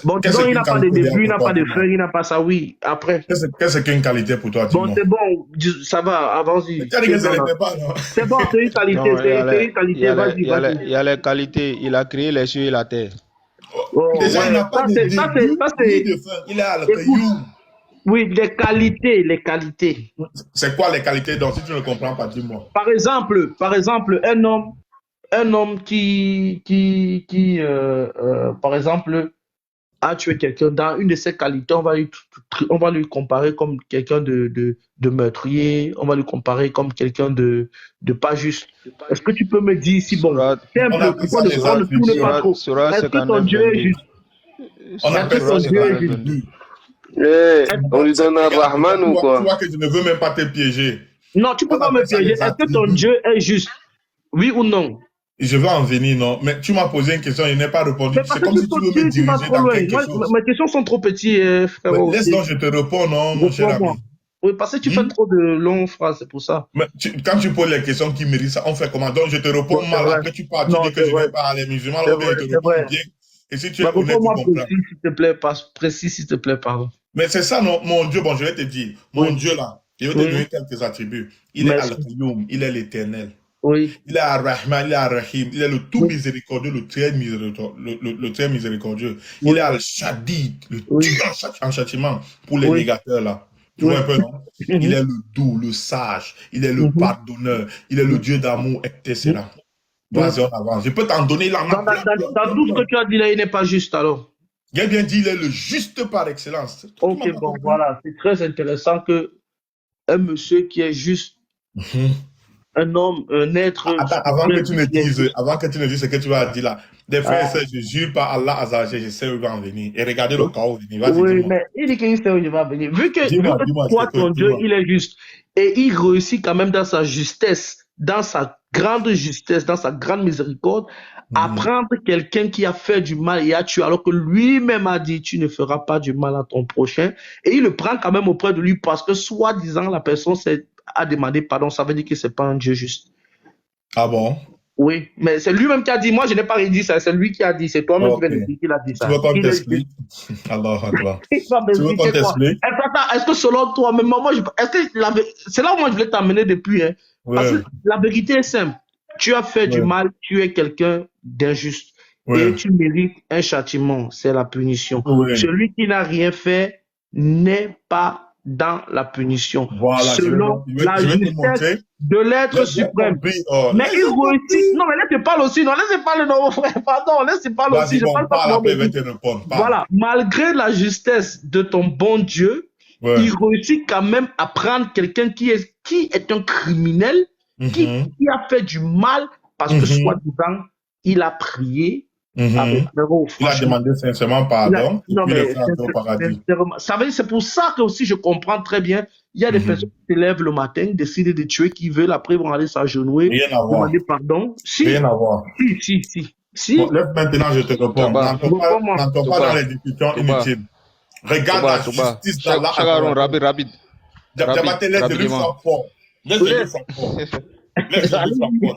Bon, Qu'est-ce disons, il qu'une n'a pas de qualité début, il n'a pour toi, pas de dis-moi? fin, il n'a pas ça, oui. Après. Qu'est-ce qu'une qualité pour toi, Bon, dis-moi? c'est bon, ça va, Mais avance-y. tu as dit que ça n'était pas, non? C'est bon, c'est une qualité, Non, c'est une qualité, vas-y, vas-y. il y a les qualités. Il a créé les cieux et la terre. Oh, Déjà, il ouais, n'a pas de début ni c'est, de fin. Il est à la écoute, caillou. oui, les qualités, les qualités. C'est quoi les qualités? Donc, si tu ne comprends pas, dis-moi. Par exemple, un homme par exemple, a tué quelqu'un dans une de ses qualités, on va lui comparer comme quelqu'un de meurtrier, on va lui comparer comme quelqu'un de pas juste. Est-ce que tu peux me dire ici, bon, Surat, On simple, appelle pour ça des on ne tourne attributs. pas Surat, trop. Surat Est-ce que ton 59, Dieu est 22. juste? On Est-ce que appelle ça ton des Dieu est juste? attributs. On lui donne un Regarde, Rahman ou tu quoi? vois que je ne veux même pas te piéger. Non, tu peux On pas me appelle ça piéger. des Est-ce que ton attributs. Dieu est juste? Oui ou non? Je vais en venir, non. Mais tu m'as posé une question, je n'ai pas répondu. Mais parce C'est que comme si tu veux me tu vas diriger trop dans loin. quelque Moi, chose. mes questions sont trop petites, Mais frérot. laisse donc, je te réponds, non, mon cher Réponds-moi. ami. Oui, parce que tu fais trop de longues phrases, c'est pour ça. Mais quand tu poses les questions qui méritent ça, on fait comment? Donc, je te réponds Non, c'est mal. vrai. Après, tu pars, tu Non, dis que c'est je vrai. vais pas aller musulman, C'est ou bien vrai, je te c'est réponds vrai. bien. Et si tu Mais es honnête, tu réponds-moi comprends. précis, s'il te plaît. Précis, s'il te plaît, pardon. Mais c'est ça, non, mon Dieu, bon, je vais te dire. Mon Oui. Dieu, là, je vais te Oui. donner quelques attributs. Il est Merci. Al-Qayyum, il est l'éternel. Oui. Il est Ar-Rahman, il est Ar-Rahim, il est le tout Oui. miséricordieux, le très miséricordieux. Le très miséricordieux. Oui. Il est Al-Shadid, le Oui. dur en châtiment pour les Oui. négateurs, là. Tu Oui. vois un peu, non? Il est le doux, le sage, il est le pardonneur, il est le Dieu d'amour, etc. Vas-y, on avance. Je peux t'en donner, il en a plein. Dans tout ce que tu as dit là, il n'est pas juste alors. Il a bien dit, il est le juste par excellence. Ok, bon, voilà. C'est très intéressant que un monsieur qui est juste, un homme, un être. Attends, avant que tu ne dises ce que tu vas dire là, des frères et sœurs, je jure par Allah Azza, je sais où il va en venir. Et regardez le chaos venir. Vas-y, Oui, dis-moi. mais il dit qu'il sait où il va venir. Vu que Dis-moi, toi, ton Dieu, dis-moi. il est juste. Et il réussit quand même dans sa justesse, dans sa grande justesse, dans sa grande miséricorde, à prendre quelqu'un qui a fait du mal et a tué, alors que lui-même a dit, tu ne feras pas du mal à ton prochain. Et il le prend quand même auprès de lui parce que, soi-disant, la personne a demandé pardon. Ça veut dire que c'est pas un Dieu juste. Ah bon? Oui, mais c'est lui-même qui a dit. Moi, je n'ai pas dit ça. C'est lui qui a dit. C'est toi-même qui viens de dire qu'il a dit ça. Tu veux qu'on t'explique? Allah Akbar. Il va Tu veux qu'on m'expliquer quoi? t'explique? Est-ce que selon toi, même moi, c'est là où moi je voulais t'amener depuis, hein? Parce que la vérité est simple. Tu as fait du mal, tu es quelqu'un d'injuste. Et tu mérites un châtiment, c'est la punition. Celui qui n'a rien fait n'est pas dans la punition. Voilà, selon la justesse de l'être suprême. Mais il réussit. Non, mais laisse parler aussi. Non, laisse parler, non, frère. Pardon, laisse parler aussi. Je parle pas pour moi. Voilà. Malgré la justesse de ton bon Dieu, il réussit quand même à prendre quelqu'un qui est un criminel, qui a fait du mal, parce que soi-disant, il a prié. Il a demandé sincèrement pardon. Et puis il est au paradis. Ça veut dire, c'est pour ça que aussi je comprends très bien. Il y a des personnes qui se lèvent le matin, décident de tuer qui veulent, après ils vont aller s'agenouiller, demander pardon. Rien à voir. Si. Bon, laisse maintenant, je te réponds. N'entre pas dans les discussions inutiles. Regarde la justice d'Allah. Rapide. Diabaté, laisse-le faire fort. Laisse-le faire fort.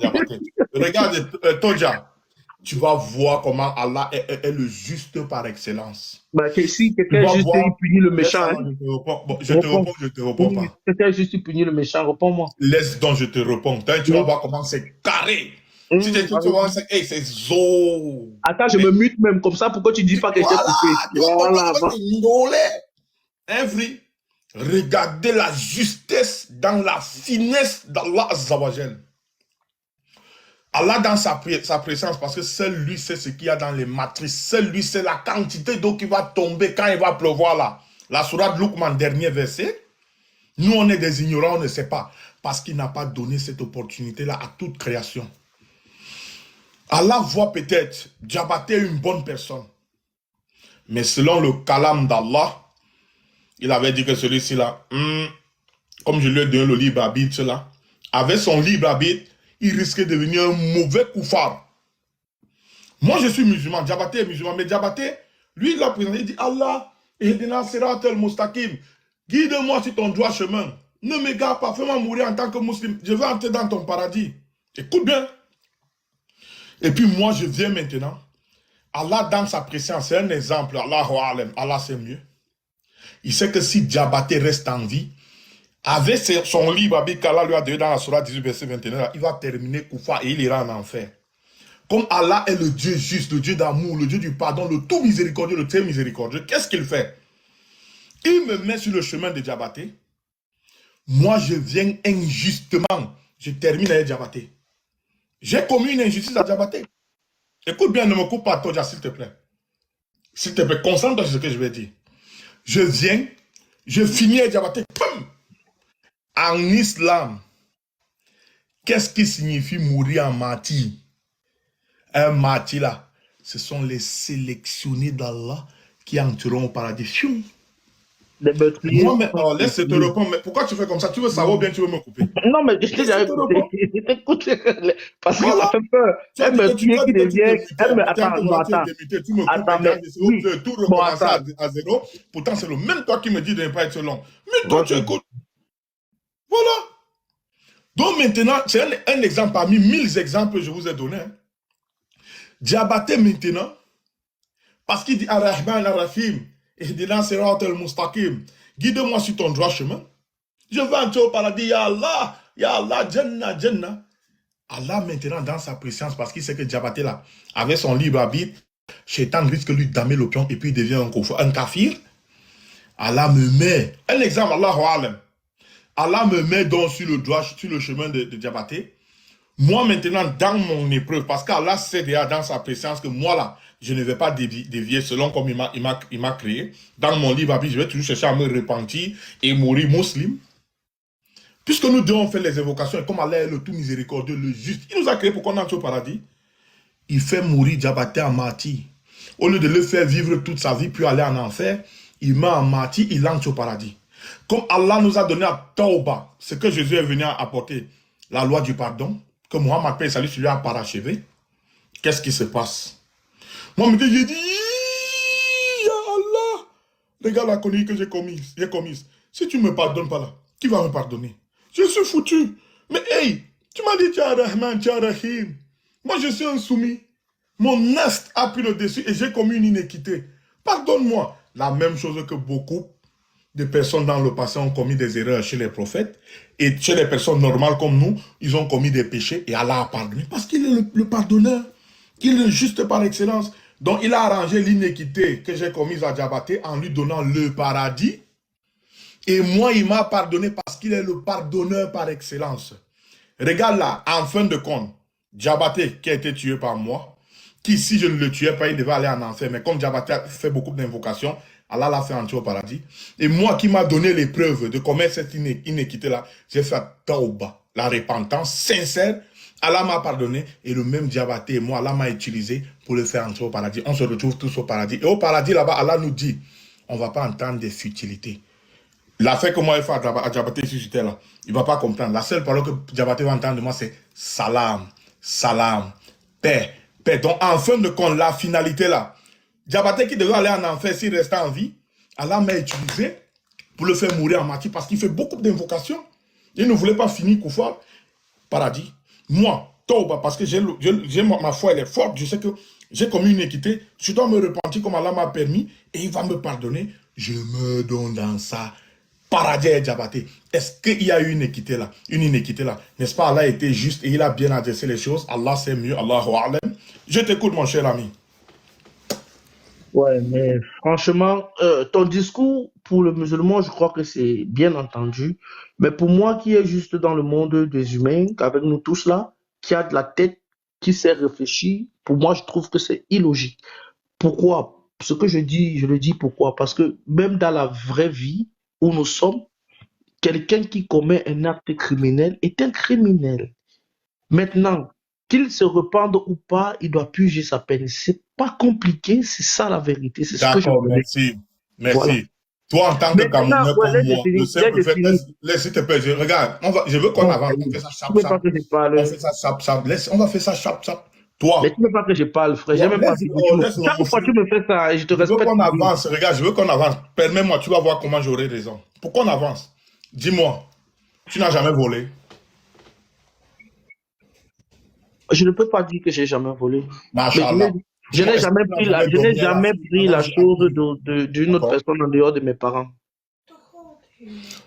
Diabaté. Regarde, Toja. Tu vas voir comment Allah est le juste par excellence. Bah, si quelqu'un est juste, il punit le méchant. Je te réponds pas. Quelqu'un est juste, il punit le méchant, réponds-moi. Laisse donc, je te réponds. Tu vas voir comment c'est carré. Si tu vois, c'est zo. Attends, je me mute même comme ça, pourquoi tu dis pas que j'étais coupé? Voilà. Regardez la justesse dans la finesse d'Allah Azzawajal. Allah dans sa présence, parce que seul lui sait ce qu'il y a dans les matrices, seul lui sait la quantité d'eau qui va tomber quand il va pleuvoir là. La sourate Luqman, dernier verset. Nous, on est des ignorants, on ne sait pas. Parce qu'il n'a pas donné cette opportunité-là à toute création. Allah voit peut-être Diabaté une bonne personne. Mais selon le kalam d'Allah, il avait dit que celui-ci là, comme je lui ai donné le libre arbitre là, avec son libre arbitre, il risquait de devenir un mauvais koufar. Moi, je suis musulman. Diabaté est musulman. Mais Diabaté, lui, il a présenté, il dit, Allah, guide-moi sur ton droit chemin. Ne m'égare pas, fais-moi mourir en tant que musulman. Je veux entrer dans ton paradis. Écoute bien. Et puis moi, je viens maintenant Allah, dans sa présence, c'est un exemple. Allah c'est mieux. Il sait que si Diabaté reste en vie, avec son livre, qu'Allah lui a donné dans la Surah 18, verset 21, il va terminer Koufa et il ira en enfer. Comme Allah est le Dieu juste, le Dieu d'amour, le Dieu du pardon, le tout miséricordieux, le très miséricordieux, qu'est-ce qu'il fait? Il me met sur le chemin de Diabaté. Moi, je viens injustement. Je termine avec Diabaté. J'ai commis une injustice à Diabaté. Écoute bien, ne me coupe pas, Toja, s'il te plaît. S'il te plaît, concentre-toi sur ce que je vais dire. Je viens, je finis avec Diabaté. Pum! En islam, qu'est-ce qui signifie mourir en martyr? Un martyr là, ce sont les sélectionnés d'Allah qui entreront au paradis. Moi, mais, laisse te répondre. Mais pourquoi tu fais comme ça? Tu veux savoir ou bien tu veux me couper? Non, mais je t'ai écouté. Parce que ça fait peur. Elle me tuer qui devient. Elle me. Attends, tu me coupes, tout recommencer à zéro. Pourtant, c'est le même toi qui me dis de ne pas être long. Mais toi, tu écoutes. Voilà. Donc maintenant, c'est un exemple parmi 1000 exemples que je vous ai donnés. Hein. Diabaté maintenant, parce qu'il dit Ar-Rahman Ar-Rahim, Ihdina Sirat al-Mustaqim, guide-moi sur ton droit chemin. Je veux entrer au paradis, Ya Allah, Jannah, Jannah. Allah maintenant dans sa présence, parce qu'il sait que Diabaté là, avec son libre arbitre, Shaitan risque de lui damer le pion et puis il devient un kafir. Allah me met, un exemple, Allahu Alam. Allah me met donc sur le chemin de Diabaté. Moi maintenant, dans mon épreuve, parce qu'Allah sait déjà dans sa présence que moi là, je ne vais pas dévier selon comme il m'a créé. Dans mon livre, je vais toujours chercher à me repentir et mourir musulman. Puisque nous devons faire les évocations, et comme Allah est le tout miséricordieux, le juste, il nous a créé pour qu'on entre au paradis. Il fait mourir Diabaté en martyr. Au lieu de le faire vivre toute sa vie, puis aller en enfer, il met en martyr, il entre au paradis. Comme Allah nous a donné à Tauba, ce que Jésus est venu apporter, la loi du pardon, que Mohammed Paix Salut lui a parachevé, qu'est-ce qui se passe? Moi, j'ai dit, Ya Allah, regarde la connerie que j'ai commise. Si tu ne me pardonnes pas là, qui va me pardonner? Je suis foutu. Mais hey, tu m'as dit, Tia Rahman, Tia Rahim. Moi, je suis un soumis. Mon est a pris le dessus et j'ai commis une inéquité. Pardonne-moi. La même chose que beaucoup de personnes dans le passé ont commis des erreurs chez les prophètes et chez les personnes normales comme nous, ils ont commis des péchés et Allah a pardonné parce qu'il est le pardonneur, qu'il est juste par excellence. Donc il a arrangé l'inéquité que j'ai commise à Diabaté en lui donnant le paradis et moi il m'a pardonné parce qu'il est le pardonneur par excellence. Regarde là, en fin de compte, Diabaté qui a été tué par moi, qui si je ne le tuais pas, il devait aller en enfer, mais comme Diabaté a fait beaucoup d'invocations, Allah l'a fait entrer au paradis. Et moi qui m'a donné l'épreuve de commettre cette inéquité-là, j'ai fait tauba, la repentance sincère. Allah m'a pardonné et le même Diabaté et moi, Allah m'a utilisé pour le faire entrer au paradis. On se retrouve tous au paradis. Et au paradis, là-bas, Allah nous dit, on ne va pas entendre des futilités. L'affaire que moi j'ai fait à Diabaté ici, j'étais là, il ne va pas comprendre. La seule parole que Diabaté va entendre de moi, c'est salam, salam, paix, paix. Donc, en fin de compte, la finalité là, Diabaté qui devait aller en enfer s'il restait en vie, Allah m'a utilisé pour le faire mourir en martyr parce qu'il fait beaucoup d'invocations. Il ne voulait pas finir Koufar, paradis. Moi, Tauba, parce que ma foi, elle est forte, je sais que j'ai commis une équité, je dois me repentir comme Allah m'a permis et il va me pardonner. Je me donne dans ça. Paradis et Diabaté. Est-ce qu'il y a eu une équité là? Une inéquité là? N'est-ce pas? Allah était juste et il a bien adressé les choses. Allah sait mieux. Allahu A'lam. Je t'écoute, mon cher ami. Ouais, mais franchement, ton discours pour le musulman, je crois que c'est bien entendu. Mais pour moi qui est juste dans le monde des humains, avec nous tous là, qui a de la tête, qui sait réfléchir, pour moi, je trouve que c'est illogique. Pourquoi? Ce que je dis, je le dis pourquoi? Parce que même dans la vraie vie où nous sommes, quelqu'un qui commet un acte criminel est un criminel. Maintenant, qu'il se repente ou pas, il doit purger sa peine. C'est pas compliqué, c'est ça la vérité. C'est ce que je D'accord, veux dire. merci. Merci. Voilà. Toi, en tant que Maintenant, Camerounais comme laisse moi, finir, le simple fait, laisse s'il te plaît, regarde, je veux qu'on Oh, avance, on tu fait ça chap veux pas chap. que je parle. On fait ça chap chap, on va faire ça chap chap. Mais Toi, tu veux pas que je parle, frère. J'ai même pas dit que laisse-le, chaque fois tu me fais ça et je te je veux respecte. qu'on avance, regarde, je veux qu'on avance. Permets-moi, tu vas voir comment j'aurai raison. Pourquoi on avance? Dis-moi, tu n'as jamais volé. Je ne peux pas dire que j'ai jamais volé. Mais je Masha'Allah. l'ai dit. Je n'ai jamais pris la chose d'une autre personne en dehors de mes parents.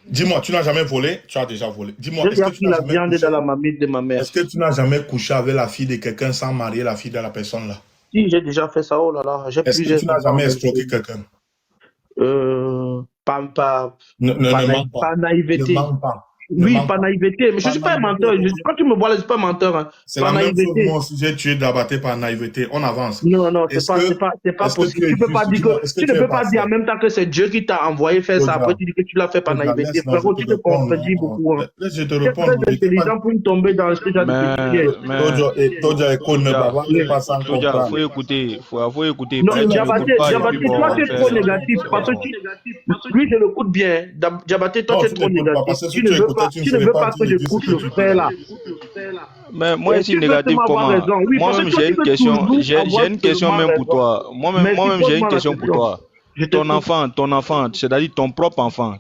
Dis-moi, tu n'as jamais volé? Tu as déjà volé. Dis-moi, est-ce que tu n'as jamais couché dans la marmite de ma mère? Est-ce que tu n'as jamais couché avec la fille de quelqu'un sans marier la fille de la personne là? Si, j'ai déjà fait ça. Oh là là. Est-ce que tu n'as jamais escroqué quelqu'un? Pas naïveté. Ne mens pas. Oui, par naïveté. Mais je ne suis pas un menteur. Quand tu me vois là, je ne suis pas un menteur. C'est la même chose. Moi aussi, j'ai tué Diabaté par naïveté. On avance. Non, c'est pas possible. Tu ne peux pas dire en même temps que c'est Dieu qui t'a envoyé faire ça. Après, tu dis que tu l'as fait par naïveté. Frérot, tu te contredis beaucoup. Je te réponds. C'est très intelligent pour tomber dans ce genre de Toja, il faut écouter. Faut écouter. Non, Diabaté, toi, tu es trop négatif. Parce que lui, je l'écoute bien. Diabaté, toi, tu es trop négatif. Tu ne veux pas que j'écoute le frère là. Mais moi, je suis négatif comment? Moi-même, j'ai une question même pour toi. Moi-même, j'ai une question pour toi. Ton enfant, c'est-à-dire ton propre enfant,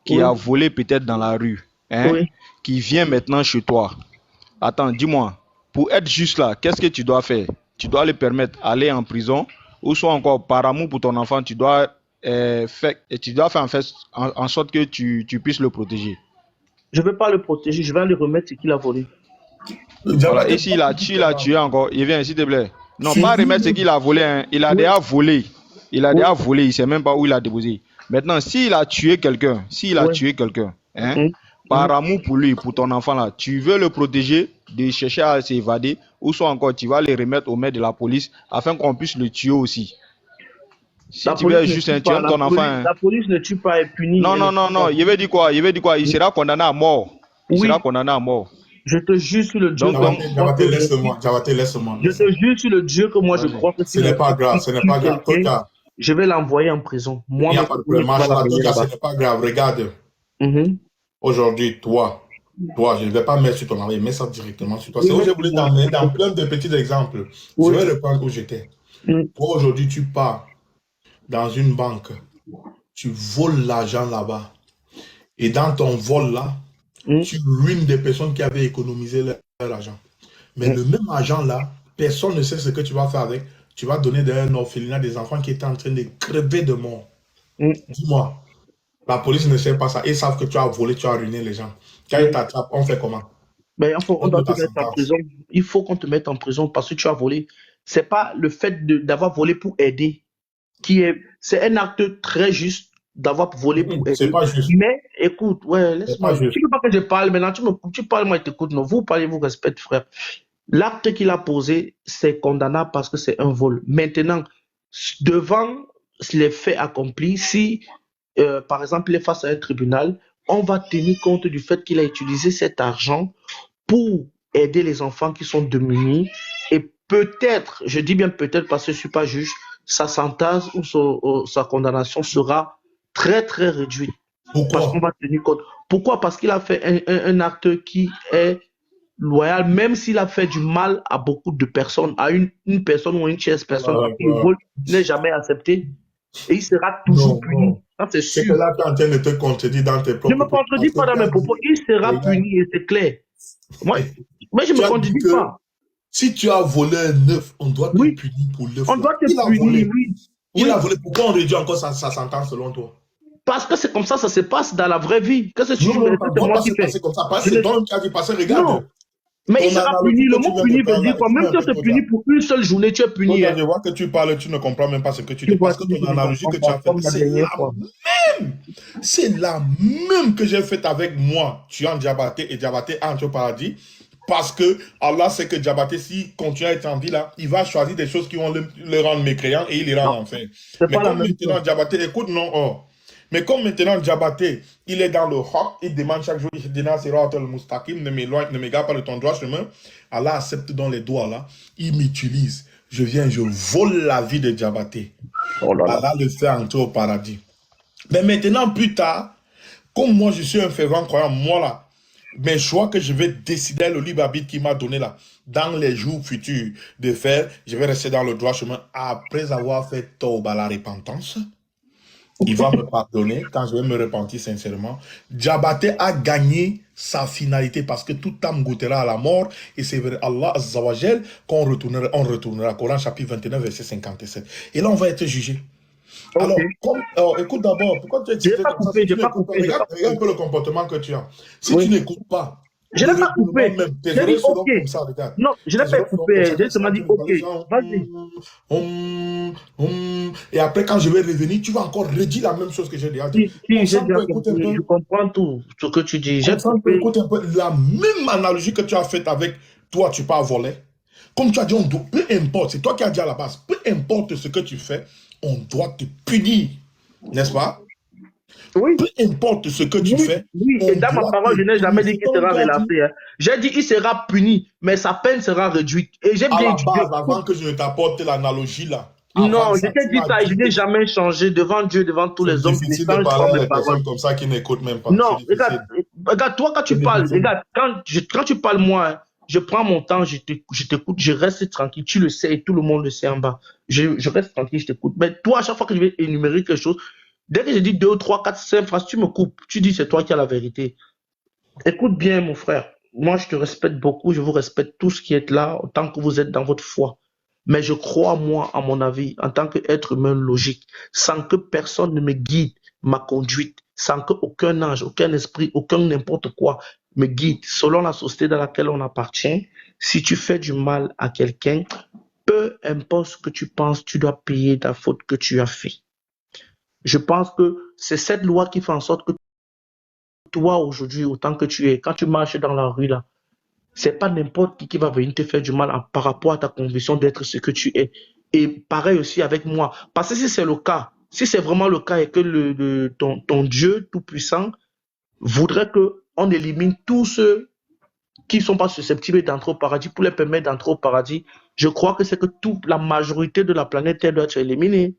qui a volé peut-être dans la rue, qui vient maintenant chez toi. Attends, dis-moi, pour être juste là, qu'est-ce que tu dois faire? Tu dois le permettre d'aller en prison, ou soit encore par amour pour ton enfant, tu dois faire en sorte que tu puisses le protéger. Je ne vais pas le protéger, je vais lui remettre ce qu'il a volé. Voilà, et s'il a tué encore, il vient, s'il te plaît. Non, pas remettre ce qu'il a volé, hein. Il a déjà volé. Il ne sait même pas où il a déposé. Maintenant, s'il a tué quelqu'un, par amour pour lui, pour ton enfant là, tu veux le protéger de chercher à s'évader, ou soit encore tu vas le remettre au maître de la police afin qu'on puisse le tuer aussi. Si tu veux juste tuer ton enfant. La police ne tue pas et punit. Non. Il veut dire quoi? Il sera condamné à mort. Je te jure sur le Dieu. Diabaté, laisse-moi. Je te jure sur le Dieu que moi je crois que ce n'est pas grave. Je vais l'envoyer en prison. Moi, il n'y a pas de problème. Ce n'est pas grave. Regarde. Aujourd'hui, toi, je ne vais pas mettre sur ton mari, mets ça directement sur toi. C'est où je voulais t'emmener dans plein de petits exemples. Je vais reprendre où j'étais. Toi, aujourd'hui, tu pars dans une banque, tu voles l'argent là-bas. Et dans ton vol là, tu ruines des personnes qui avaient économisé leur argent. Mais le même argent là, personne ne sait ce que tu vas faire avec. Tu vas donner un orphelinat des enfants qui étaient en train de crever de mort. Dis-moi, la police ne sait pas ça. Ils savent que tu as volé, tu as ruiné les gens. Quand ils t'attrapent, on fait comment? On doit te mettre en prison. Il faut qu'on te mette en prison parce que tu as volé. Ce n'est pas le fait d'avoir volé pour aider. C'est un acte très juste d'avoir volé pour aider. C'est pas juste. Mais écoute, laisse-moi. Tu ne veux pas que je parle maintenant. Tu parles, moi je t'écoute. Non, vous parlez, vous respectez, frère. L'acte qu'il a posé, c'est condamnable parce que c'est un vol. Maintenant, devant les faits accomplis, si par exemple il est face à un tribunal, on va tenir compte du fait qu'il a utilisé cet argent pour aider les enfants qui sont démunis. Et peut-être, je dis bien peut-être parce que je ne suis pas juge, sa sentence ou sa condamnation sera très très réduite. Pourquoi? Parce qu'on va tenir compte. Pourquoi? Parce qu'il a fait un acte qui est loyal, même s'il a fait du mal à beaucoup de personnes, à une personne ou une tierce personne, le vol n'est jamais accepté et il sera toujours puni. C'est sûr. C'est là que tu es en train de te contredire dans tes propos. Je ne me contredis pas dans mes propos, il sera puni et c'est clair. Moi, je ne me contredis pas. Si tu as volé un œuf, on doit te punir pour l'œuf. On doit te punir, oui. Il a volé. Pourquoi on réduit encore sa sentence selon toi? Parce que c'est comme ça se passe dans la vraie vie. Que c'est moi qui fais. C'est comme ça. C'est toi qui as dit passer, regarde. Non. Mais il sera puni. Le mot puni veut dire quoi? Même si tu es puni pour une seule journée, tu es puni. Je vois que tu parles, tu ne comprends même pas ce que tu dis. Parce que ton analogie que tu as faite, c'est la même que j'ai faite avec moi. Tu es en Diabaté et Diabaté entre au paradis. Parce que Allah sait que Diabaté, s'il continue à être en vie là, il va choisir des choses qui vont le rendre mécréant et il les rend enfin. Mais comme maintenant Diabaté, écoute, non, mais comme maintenant Diabaté, il est dans le haq, il demande chaque jour, il dit ne m'éloigne, ne m'égare pas de ton droit chemin. Allah accepte dans les doigts là, il m'utilise. Je vole la vie de Diabaté. Allah le fait entrer au paradis. Mais maintenant, plus tard, comme moi je suis un fervent croyant, moi là, mes choix que je vais décider, le libre arbitre qui m'a donné là, dans les jours futurs de faire, je vais rester dans le droit chemin après avoir fait tauba, la repentance. Il va me pardonner quand je vais me repentir sincèrement. Diabaté a gagné sa finalité, parce que toute âme goûtera à la mort, et c'est vers Allah Azza wa Jal qu'on retournera. Coran chapitre 29, verset 57. Et là, on va être jugé. Alors, écoute d'abord, pourquoi tu es excité comme ça? Regarde un peu le comportement que tu as. Si tu n'écoutes pas, je n'ai pas coupé. J'ai dit OK. Comme ça, regarde. Non, je n'ai pas coupé. J'ai seulement dit OK. Vas-y. Et après, quand je vais revenir, tu vas encore redire la même chose que j'ai déjà dit. Je comprends tout ce que tu dis. Écoute un peu la même analogie que tu as faite avec toi, tu pars voler. Comme tu as dit, peu importe, c'est toi qui as dit à la base, peu importe ce que tu fais, on doit te punir. N'est-ce pas? Oui. Peu importe ce que tu fais. Oui, et dans ma parole, je n'ai jamais dit qu'il sera relâché. Hein. J'ai dit qu'il sera puni, mais sa peine sera réduite. Et j'ai bien dit. Avant que je ne t'apporte l'analogie là. Non, je t'ai dit ça, je n'ai jamais changé devant Dieu, devant tous les hommes. C'est difficile de parler à des personnes comme ça qui n'écoutent même pas. Non, regarde, toi quand tu parles, regarde, quand tu parles moi, je prends mon temps, je t'écoute, je reste tranquille, tu le sais et tout le monde le sait en bas. Je reste tranquille, je t'écoute. Mais toi, à chaque fois que je vais énumérer quelque chose, dès que je dis 2, 3, 4, 5 phrases, tu me coupes. Tu dis c'est toi qui as la vérité. Écoute bien, mon frère. Moi, je te respecte beaucoup, je vous respecte tous qui êtes là, autant que vous êtes dans votre foi. Mais je crois, moi, à mon avis, en tant qu'être humain logique, sans que personne ne me guide ma conduite, sans qu'aucun ange, aucun esprit, aucun n'importe quoi me guide, selon la société dans laquelle on appartient, si tu fais du mal à quelqu'un, peu importe ce que tu penses, tu dois payer ta faute que tu as fait. Je pense que c'est cette loi qui fait en sorte que toi, aujourd'hui, autant que tu es, quand tu marches dans la rue, là, c'est pas n'importe qui va venir te faire du mal par rapport à ta conviction d'être ce que tu es. Et pareil aussi avec moi. Parce que si c'est le cas, si c'est vraiment le cas et que ton Dieu Tout-Puissant voudrait qu'on élimine tous ceux qui ne sont pas susceptibles d'entrer au paradis pour les permettre d'entrer au paradis, je crois que c'est que toute la majorité de la planète Terre doit être éliminée.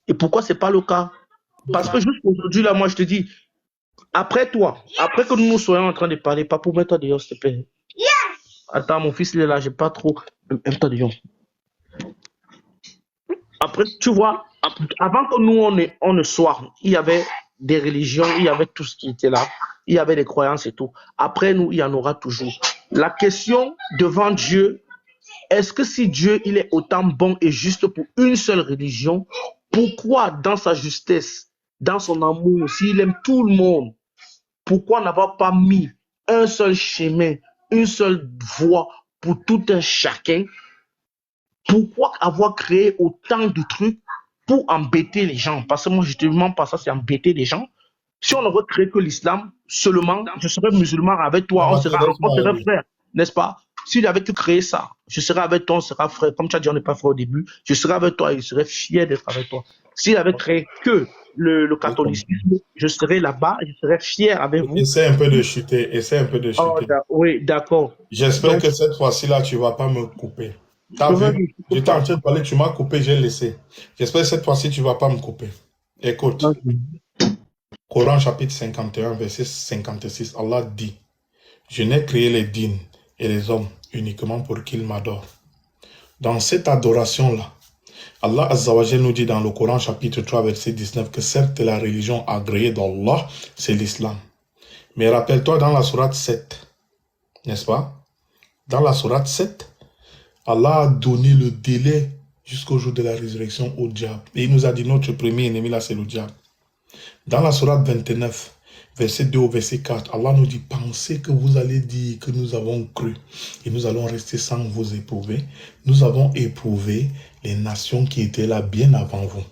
Et pourquoi ce n'est pas le cas? Parce que jusqu'aujourd'hui, là, moi, je te dis, après toi, après que nous soyons en train de parler, pas pour mettre dehors, s'il te plaît. Yes! Attends, mon fils, il est là, j'ai pas trop. Mets-toi dehors. Après, tu vois, avant que nous, on ne soit, il y avait des religions, il y avait tout ce qui était là, il y avait des croyances et tout. Après nous, il y en aura toujours. La question devant Dieu, est-ce que si Dieu, il est autant bon et juste pour une seule religion, pourquoi dans sa justesse, dans son amour, s'il aime tout le monde, pourquoi n'avoir pas mis un seul chemin, une seule voie pour tout un chacun? Pourquoi avoir créé autant de trucs pour embêter les gens? Parce que moi, je ne te demande pas ça, c'est embêter les gens. Si on n'aurait créé que l'islam, seulement, je serais musulman avec toi, on serait frère, n'est-ce pas? S'il avait que créé ça, je serais avec toi, on serait frère. Comme tu as dit, on n'est pas frère au début. Je serais avec toi et je serais fier d'être avec toi. S'il avait créé que le catholicisme, je serais là-bas et je serais fier avec vous. Essaie un peu de chuter, Oh, oui, d'accord. J'espère que cette fois-ci-là, tu ne vas pas me couper. T'as vu? J'étais en train de parler, tu m'as coupé, j'ai laissé. J'espère que cette fois-ci, tu ne vas pas me couper. Écoute. Coran chapitre 51, verset 56, Allah dit, « Je n'ai créé les djinns et les hommes uniquement pour qu'ils m'adorent. » Dans cette adoration-là, Allah Azza wa Jal nous dit dans le Coran chapitre 3, verset 19, que certes la religion agréée d'Allah, c'est l'islam. Mais rappelle-toi dans la sourate 7, n'est-ce pas? Dans la sourate 7, Allah a donné le délai jusqu'au jour de la résurrection au diable. Et il nous a dit, notre premier ennemi là, c'est le diable. Dans la sourate 29, verset 2 au verset 4, Allah nous dit, pensez que vous allez dire que nous avons cru et nous allons rester sans vous éprouver. Nous avons éprouvé les nations qui étaient là bien avant vous.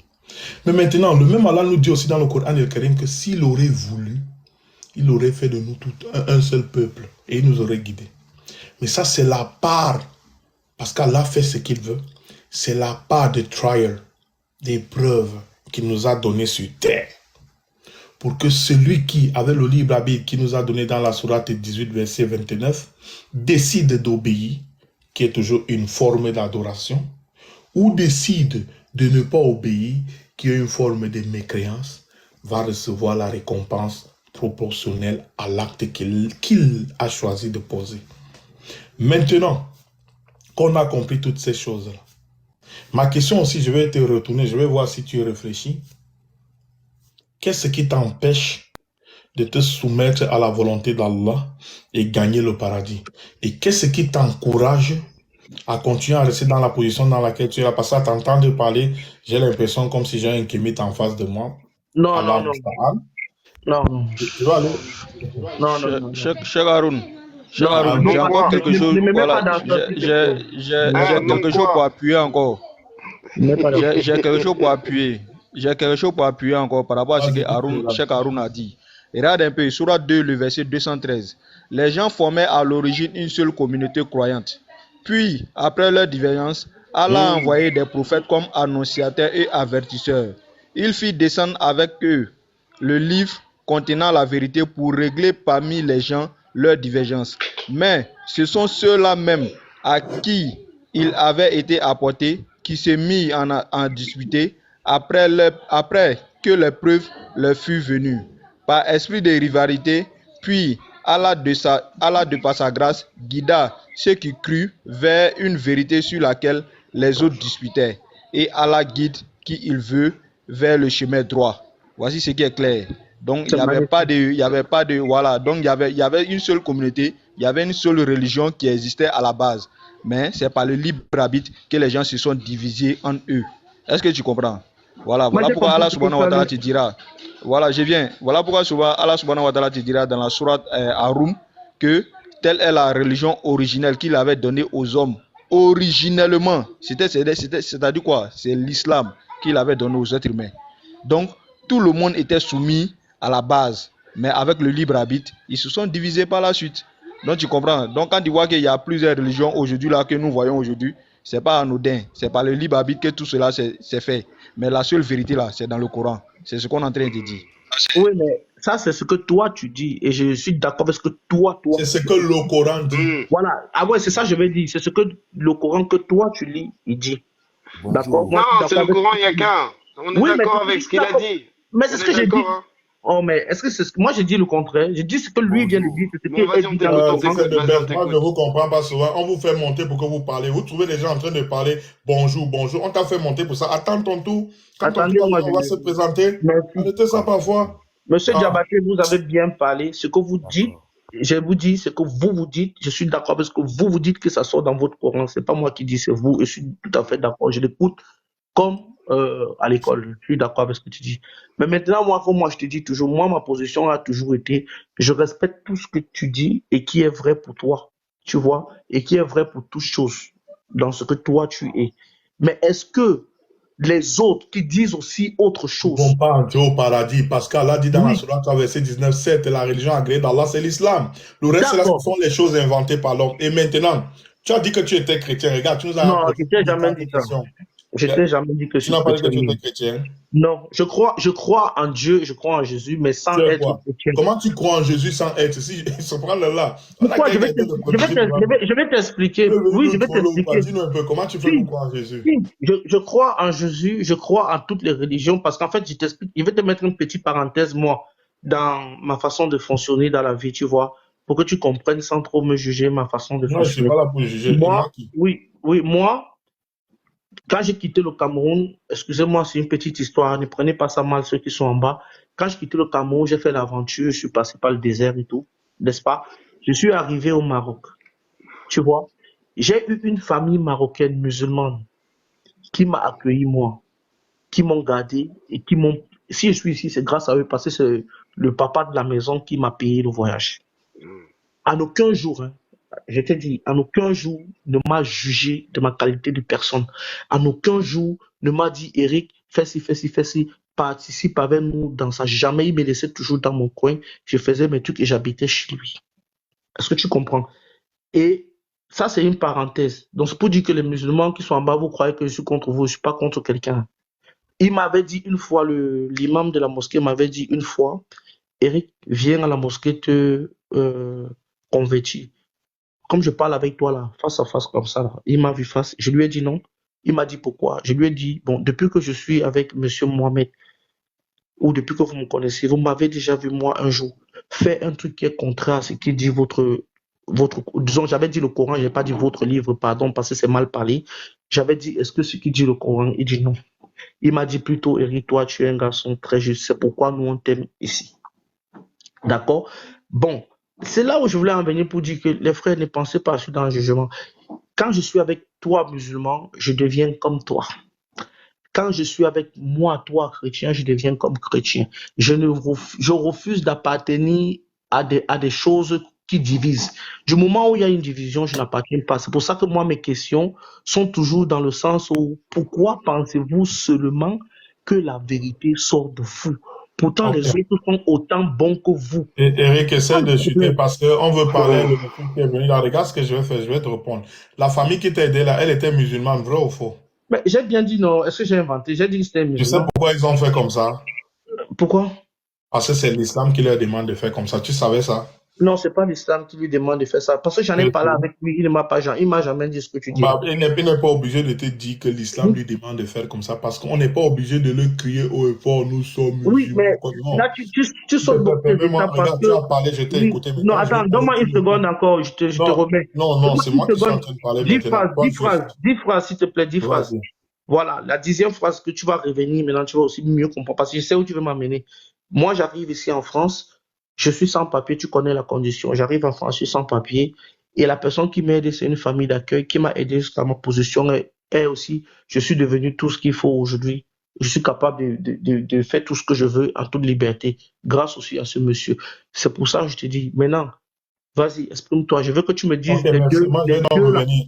Mais maintenant, le même Allah nous dit aussi dans le Coran el-Karim que s'il aurait voulu, il aurait fait de nous tout un seul peuple et il nous aurait guidés. Mais ça, c'est la part, parce qu'Allah fait ce qu'il veut, c'est la part de trial, d'épreuve qu'il nous a donné sur terre. Pour que celui qui avait le libre arbitre qui nous a donné dans la sourate 18, verset 29, décide d'obéir, qui est toujours une forme d'adoration, ou décide de ne pas obéir, qui est une forme de mécréance, va recevoir la récompense proportionnelle à l'acte qu'il a choisi de poser. Maintenant qu'on a compris toutes ces choses-là, ma question aussi, je vais te retourner, je vais voir si tu réfléchis. Qu'est-ce qui t'empêche de te soumettre à la volonté d'Allah et gagner le paradis. Et qu'est-ce qui t'encourage à continuer à rester dans la position dans laquelle tu es? Parce qu'à t'entendre parler, j'ai l'impression comme si j'ai un kémite en face de moi. Non, non, non. Non, non. Tu vas aller? Non, non, non. Cher Haroun, j'ai encore quelque chose. Voilà, j'ai quelque chose pour appuyer encore. J'ai quelque chose pour appuyer. J'ai quelque chose pour appuyer encore par rapport à ce que Cheikh Haroun a dit. Regarde un peu, Sourate 2, le verset 213. Les gens formaient à l'origine une seule communauté croyante. Puis, après leur divergence, Allah a envoyé des prophètes comme annonciateurs et avertisseurs. Il fit descendre avec eux le livre contenant la vérité pour régler parmi les gens leurs divergences. Mais ce sont ceux-là même à qui il avait été apporté qui se mirent en disputer après que les preuves leur furent venues. Par esprit de rivalité, puis Allah de par sa grâce guida ceux qui crurent vers une vérité sur laquelle les autres disputaient. Et Allah guide qui il veut vers le chemin droit. Voici ce qui est clair. Donc il n'y avait pas de voilà. Donc il y avait une seule communauté, il y avait une seule religion qui existait à la base. Mais c'est par le libre arbitre que les gens se sont divisés en eux. Est-ce que tu comprends? Voilà pourquoi Allah subhanahu wa ta'ala te dira. Voilà, je viens. Voilà pourquoi Allah subhanahu wa ta'ala te dira dans la sourate Ar-Rum que telle est la religion originelle qu'il avait donnée aux hommes. Originellement, c'est-à-dire quoi? C'est l'islam qu'il avait donné aux êtres humains. Donc, tout le monde était soumis à la base. Mais avec le libre arbitre, ils se sont divisés par la suite. Donc, tu comprends? Donc, quand tu vois qu'il y a plusieurs religions aujourd'hui là que nous voyons aujourd'hui, c'est pas anodin. C'est par le libre arbitre que tout cela s'est fait. Mais la seule vérité là, c'est dans le Coran. C'est ce qu'on est en train de dire. Oui, mais ça, c'est ce que toi tu dis. Et je suis d'accord avec ce que toi. C'est ce que le Coran dit. Voilà. Ah ouais, c'est ça, je vais dire. C'est ce que le Coran que toi tu lis, il dit. D'accord. Non, c'est le Coran, il n'y a qu'un. On est d'accord avec ce qu'il a dit. Mais c'est ce que j'ai dit. Oh, mais est-ce que c'est ce que moi j'ai dit le contraire? J'ai dit ce que lui vient de dire, c'est ce qu'il a dit dans le Coran. Moi, je ne vous comprends pas souvent. On vous fait monter pour que vous parlez. Vous trouvez les gens en train de parler bonjour, bonjour. On t'a fait monter pour ça. Attends ton tour. Quand Attendez, on va se présenter. Arrêtez ça parfois. Monsieur Diabaté, vous avez bien parlé. Ce que vous dites, je vous dis ce que vous dites. Je suis d'accord avec ce que vous dites que ça sort dans votre Coran. C'est pas moi qui dis, c'est vous. Et je suis tout à fait d'accord. Je l'écoute comme à l'école. Je suis d'accord avec ce que tu dis. Mais maintenant, moi, je te dis toujours, moi, ma position a toujours été, je respecte tout ce que tu dis et qui est vrai pour toi, tu vois, et qui est vrai pour toutes choses dans ce que toi tu es. Mais est-ce que les autres qui disent aussi autre chose ne vont pas entrer au paradis? Parce qu'Allah dit dans la sourate verset 19, 7, la religion agréée d'Allah, c'est l'islam. Le reste, là, ce sont les choses inventées par l'homme. Et maintenant, tu as dit que tu étais chrétien. Regarde, tu nous as... Non, je t'ai jamais dit ça. Je t'ai jamais dit que je suis chrétien. Tu n'as pas dit que tu étais chrétien? Non, je crois en Dieu, je crois en Jésus, mais sans être chrétien. Comment tu crois en Jésus sans être? Si se prend là. Pourquoi? Je vais t'expliquer. Oui, je vais t'expliquer. Dis-nous un peu, comment tu fais pour croire en Jésus? Je crois en Jésus, je crois en toutes les religions, parce qu'en fait, je t'explique, je vais te mettre une petite parenthèse, moi, dans ma façon de fonctionner dans la vie, tu vois, pour que tu comprennes sans trop me juger ma façon de fonctionner. Non, je suis pas là pour juger. Moi, quand j'ai quitté le Cameroun, excusez-moi, c'est une petite histoire, ne prenez pas ça mal ceux qui sont en bas. Quand j'ai quitté le Cameroun, j'ai fait l'aventure, je suis passé par le désert et tout, n'est-ce pas? Je suis arrivé au Maroc, tu vois. J'ai eu une famille marocaine musulmane qui m'a accueilli, moi, qui m'ont gardé et qui m'ont... Si je suis ici, c'est grâce à eux, parce que c'est le papa de la maison qui m'a payé le voyage. En aucun jour, je t'ai dit, en aucun jour ne m'a jugé de ma qualité de personne. En aucun jour ne m'a dit, Eric, fais ci, participe avec nous dans ça. Jamais il me laissait toujours dans mon coin. Je faisais mes trucs et j'habitais chez lui. Est-ce que tu comprends? Et ça, c'est une parenthèse. Donc, c'est pour dire que les musulmans qui sont en bas, vous croyez que je suis contre vous. Je ne suis pas contre quelqu'un. Il m'avait dit une fois, l'imam de la mosquée m'avait dit une fois, Eric, viens à la mosquée te convertir. Comme je parle avec toi là, face à face comme ça, là, il m'a vu face, je lui ai dit non. Il m'a dit pourquoi. Je lui ai dit, bon, depuis que je suis avec monsieur Mohamed, ou depuis que vous me connaissez, vous m'avez déjà vu moi un jour faire un truc qui est contraire à ce qui dit disons, j'avais dit le Coran, j'ai pas dit votre livre, pardon, parce que c'est mal parlé. J'avais dit, est-ce que ce qui dit le Coran? Il dit non. Il m'a dit plutôt, Eric, toi, tu es un garçon très juste, c'est pourquoi nous on t'aime ici. D'accord? Bon, c'est là où je voulais en venir pour dire que les frères ne pensaient pas dans le jugement. Quand je suis avec toi, musulman, je deviens comme toi. Quand je suis avec moi, toi, chrétien, je deviens comme chrétien. Je refuse d'appartenir à des choses qui divisent. Du moment où il y a une division, je n'appartiens pas. C'est pour ça que moi, mes questions sont toujours dans le sens où pourquoi pensez-vous seulement que la vérité sort de vous? Pourtant, les autres sont autant bons que vous. Eric, essaie de chuter parce qu'on veut parler de monsieur qui est venu là. Regarde ce que je vais faire, je vais te répondre. La famille qui t'a aidé là, elle était musulmane, vrai ou faux? Mais j'ai bien dit non. Est-ce que j'ai inventé? J'ai dit que c'était musulman. Tu sais pourquoi ils ont fait comme ça? Pourquoi? Parce que c'est l'islam qui leur demande de faire comme ça. Tu savais ça? Non, c'est pas l'islam qui lui demande de faire ça. Parce que j'en ai parlé avec lui, il m'a jamais dit ce que tu dis. Il n'est pas obligé de te dire que l'islam lui demande de faire comme ça parce qu'on n'est pas obligé de le crier haut et fort, nous sommes musulmans. Oui, mais là, tu sautes beaucoup de temps parce que... Tu as parlé, je t'ai écouté. Non, attends, donne-moi une seconde encore, je te remets. Non, c'est moi qui suis en train de parler. 10 phrases, s'il te plaît, 10 phrases. Voilà, la 10e phrase que tu vas revenir, maintenant tu vas aussi mieux comprendre parce que je sais où tu veux m'amener. Moi, j'arrive ici en France. Je suis sans papier, tu connais la condition. J'arrive en France, je suis sans papier. Et la personne qui m'a aidé, c'est une famille d'accueil qui m'a aidé jusqu'à ma position. Et aussi, je suis devenu tout ce qu'il faut aujourd'hui. Je suis capable de faire tout ce que je veux en toute liberté, grâce aussi à ce monsieur. C'est pour ça que je te dis, maintenant, vas-y, exprime-toi. Je veux que tu me dises les deux.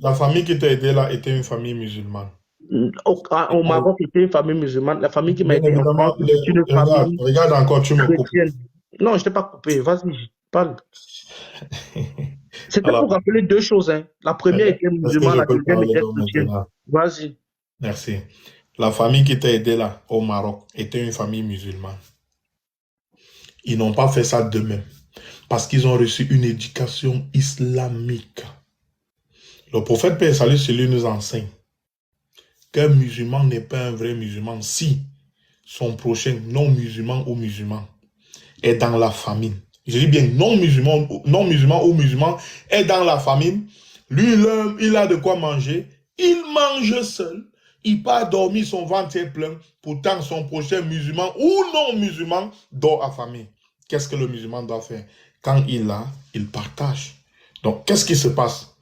La famille qui t'a aidé là était une famille musulmane. Au Maroc, c'était une famille musulmane. La famille qui m'a aidé en France, c'est une famille regarde encore, tu me coupes. Non, je t'ai pas coupé. Vas-y, parle. C'était pour rappeler deux choses. Hein. La première était musulmane, la deuxième était chrétienne. Vas-y. Merci. La famille qui t'a aidé là, au Maroc, était une famille musulmane. Ils n'ont pas fait ça d'eux-mêmes. Parce qu'ils ont reçu une éducation islamique. Le prophète Paix et Salut sur lui nous enseigne qu'un musulman n'est pas un vrai musulman si son prochain non-musulman ou musulman est dans la famine. Je dis bien non-musulman ou musulman est dans la famine. Lui, il a de quoi manger. Il mange seul. Il part dormir, son ventre est plein. Pourtant, son prochain musulman ou non-musulman dort affamé. Qu'est-ce que le musulman doit faire? Quand il a, il partage. Donc, qu'est-ce qui se passe?